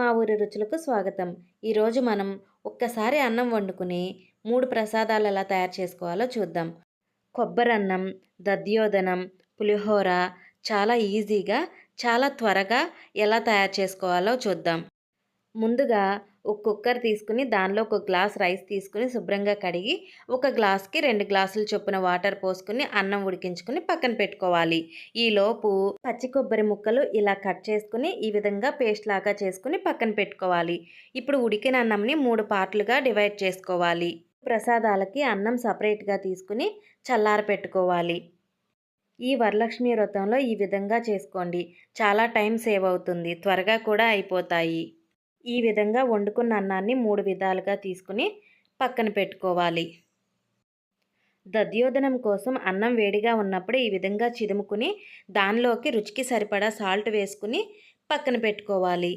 మా ఊరి రుచులకు స్వాగతం. ఈరోజు మనం ఒక్కసారి అన్నం వండుకుని 3 ప్రసాదాలు ఎలా తయారు చేసుకోవాలో చూద్దాం. కొబ్బరన్నం, దధ్యోదనం, పులిహోర చాలా ఈజీగా, చాలా త్వరగా ఎలా తయారు చేసుకోవాలో చూద్దాం. ముందుగా ఒక కుక్కర్ తీసుకుని దానిలో ఒక గ్లాస్ రైస్ తీసుకుని శుభ్రంగా కడిగి ఒక గ్లాస్‌కి 2 గ్లాసుల చొప్పున వాటర్ పోసుకొని అన్నం ఉడికించుకొని పక్కన పెట్టుకోవాలి. ఈలోపు పచ్చి కొబ్బరి ముక్కలు ఇలా కట్ చేసుకొని ఈ విధంగా పేస్ట్ లాగా చేసుకొని పక్కన పెట్టుకోవాలి. ఇప్పుడు ఉడికిన అన్నంని 3 పార్ట్‌లుగా డివైడ్ చేసుకోవాలి. ప్రసాదాలకి అన్నం సెపరేట్‌గా తీసుకుని చల్లారపెట్టుకోవాలి. ఈ వరలక్ష్మి వ్రతంలో ఈ విధంగా చేసుకోండి. చాలా టైం సేవ్ అవుతుంది. త్వరగా కూడా అయిపోతాయి. ఈ విధంగా వండుకున్న అన్నాన్ని 3 విధాలుగా తీసుకుని పక్కన పెట్టుకోవాలి. దధ్యోదనం కోసం అన్నం వేడిగా ఉన్నప్పుడు ఈ విధంగా చిదుముకుని దానిలోకి రుచికి సరిపడా సాల్ట్ వేసుకుని పక్కన పెట్టుకోవాలి.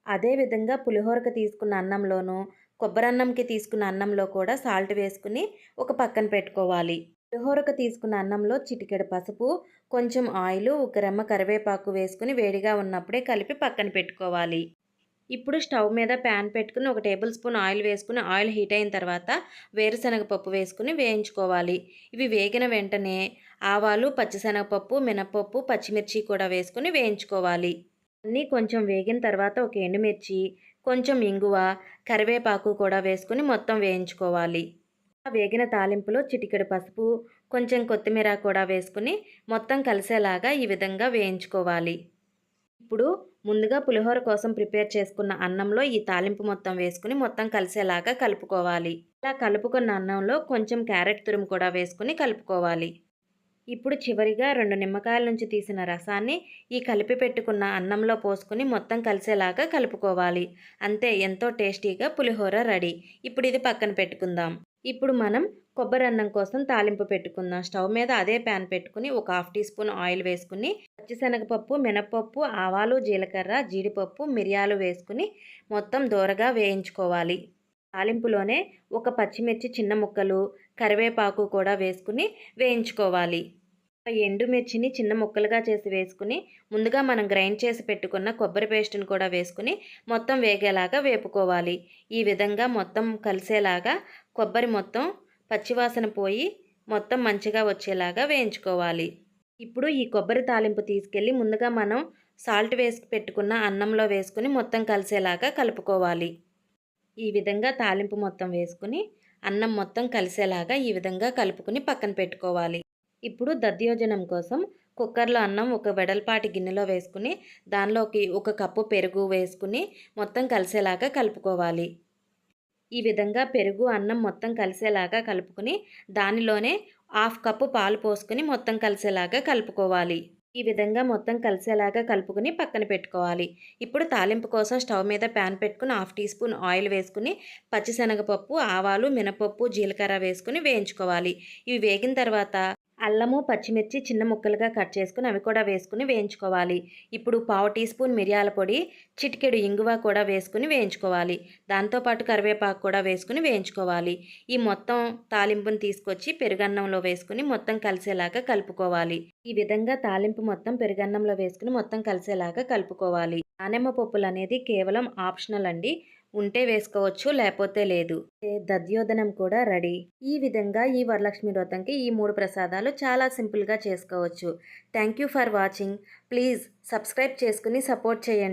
అదేవిధంగా పులిహోరకి తీసుకున్న అన్నంలోనూ, కొబ్బరన్నంకి తీసుకున్న అన్నంలో కూడా సాల్ట్ వేసుకుని ఒక పక్కన పెట్టుకోవాలి. పులిహోరకు తీసుకున్న అన్నంలో చిటికెడు పసుపు, కొంచెం ఆయిలు, ఒక రెమ్మ కరివేపాకు వేసుకుని వేడిగా ఉన్నప్పుడే కలిపి పక్కన పెట్టుకోవాలి. ఇప్పుడు స్టవ్ మీద ప్యాన్ పెట్టుకుని ఒక టేబుల్ స్పూన్ ఆయిల్ వేసుకుని ఆయిల్ హీట్ అయిన తర్వాత వేరుశనగ పప్పు వేసుకుని వేయించుకోవాలి. ఇవి వేగిన వెంటనే ఆవాలు, పచ్చిశనగపప్పు, మినపప్పు, పచ్చిమిర్చి కూడా వేసుకుని వేయించుకోవాలి. అన్నీ కొంచెం వేగిన తర్వాత ఒక ఎండుమిర్చి, కొంచెం ఇంగువ, కరివేపాకు కూడా వేసుకుని మొత్తం వేయించుకోవాలి. వేగిన తాలింపులో చిటికెడు పసుపు, కొంచెం కొత్తిమీర కూడా వేసుకుని మొత్తం కలిసేలాగా ఈ విధంగా వేయించుకోవాలి. ఇప్పుడు ముందుగా పులిహోర కోసం ప్రిపేర్ చేసుకున్న అన్నంలో ఈ తాలింపు మొత్తం వేసుకుని మొత్తం కలిసేలాగా కలుపుకోవాలి. ఇలా కలుపుకున్న అన్నంలో కొంచెం క్యారెట్ తురుము కూడా వేసుకుని కలుపుకోవాలి. ఇప్పుడు చివరిగా 2 నిమ్మకాయల నుంచి తీసిన రసాన్ని ఈ కలిపి పెట్టుకున్న అన్నంలో పోసుకుని మొత్తం కలిసేలాగా కలుపుకోవాలి. అంతే, ఎంతో టేస్టీగా పులిహోర రెడీ. ఇప్పుడు ఇది పక్కన పెట్టుకుందాం. ఇప్పుడు మనం కొబ్బరన్నం కోసం తాలింపు పెట్టుకుందాం. స్టవ్ మీద అదే ప్యాన్ పెట్టుకుని ఒక 1/2 టీ స్పూన్ ఆయిల్ వేసుకుని పచ్చిశనగపప్పు, మినపప్పు, ఆవాలు, జీలకర్ర, జీడిపప్పు, మిరియాలు వేసుకుని మొత్తం దోరగా వేయించుకోవాలి. తాలింపులోనే ఒక పచ్చిమిర్చి చిన్న ముక్కలు, కరివేపాకు కూడా వేసుకుని వేయించుకోవాలి. ఎండుమిర్చిని చిన్న ముక్కలుగా చేసి వేసుకుని ముందుగా మనం గ్రైండ్ చేసి పెట్టుకున్న కొబ్బరి పేస్ట్ని కూడా వేసుకుని మొత్తం వేగేలాగా వేపుకోవాలి. ఈ విధంగా మొత్తం కలిసేలాగా కొబ్బరి మొత్తం పచ్చివాసన పోయి మొత్తం మంచిగా వచ్చేలాగా వేయించుకోవాలి. ఇప్పుడు ఈ కొబ్బరి తాలింపు తీసుకెళ్ళి ముందుగా మనం సాల్ట్ వేసి పెట్టుకున్న అన్నంలో వేసుకుని మొత్తం కలిసేలాగా కలుపుకోవాలి. ఈ విధంగా తాలింపు మొత్తం వేసుకుని అన్నం మొత్తం కలిసేలాగా ఈ విధంగా కలుపుకుని పక్కన పెట్టుకోవాలి. ఇప్పుడు దధ్యోజనం కోసం కుక్కర్లో అన్నం ఒక వెడల్పాటి గిన్నెలో వేసుకుని దానిలోకి 1 కప్పు పెరుగు వేసుకుని మొత్తం కలిసేలాగా కలుపుకోవాలి. ఈ విధంగా పెరుగు, అన్నం మొత్తం కలిసేలాగా కలుపుకుని దానిలోనే 1/2 కప్పు పాలు పోసుకుని మొత్తం కలిసేలాగా కలుపుకోవాలి. ఈ విధంగా మొత్తం కలిసేలాగా కలుపుకుని పక్కన పెట్టుకోవాలి. ఇప్పుడు తాలింపు కోసం స్టవ్ మీద ప్యాన్ పెట్టుకుని 1/2 టీ స్పూన్ ఆయిల్ వేసుకుని పచ్చిశనగపప్పు, ఆవాలు, మినపప్పు, జీలకర్ర వేసుకుని వేయించుకోవాలి. ఇవి వేగిన తర్వాత అల్లము, పచ్చిమిర్చి చిన్న ముక్కలుగా కట్ చేసుకుని అవి కూడా వేసుకుని వేయించుకోవాలి. ఇప్పుడు 1/4 టీ స్పూన్ మిరియాల పొడి, చిటికెడు ఇంగువ కూడా వేసుకుని వేయించుకోవాలి. దాంతోపాటు కరివేపాకు కూడా వేసుకుని వేయించుకోవాలి. ఈ మొత్తం తాలింపుని తీసుకొచ్చి పెరుగన్నంలో వేసుకుని మొత్తం కలిసేలాగా కలుపుకోవాలి. ఈ విధంగా తాలింపు మొత్తం పెరుగన్నంలో వేసుకుని మొత్తం కలిసేలాగా కలుపుకోవాలి. దానిమ్మ పప్పులు అనేది కేవలం ఆప్షనల్ అండి. ఉంటే వేసుకోవచ్చు, లేకపోతే లేదు. దధ్యోదనం కూడా రెడీ. ఈ విధంగా ఈ వరలక్ష్మి వ్రతంకి ఈ 3 ప్రసాదాలు చాలా సింపుల్గా చేసుకోవచ్చు. Thank you for watching. Please subscribe చేసుకుని సపోర్ట్ చేయండి.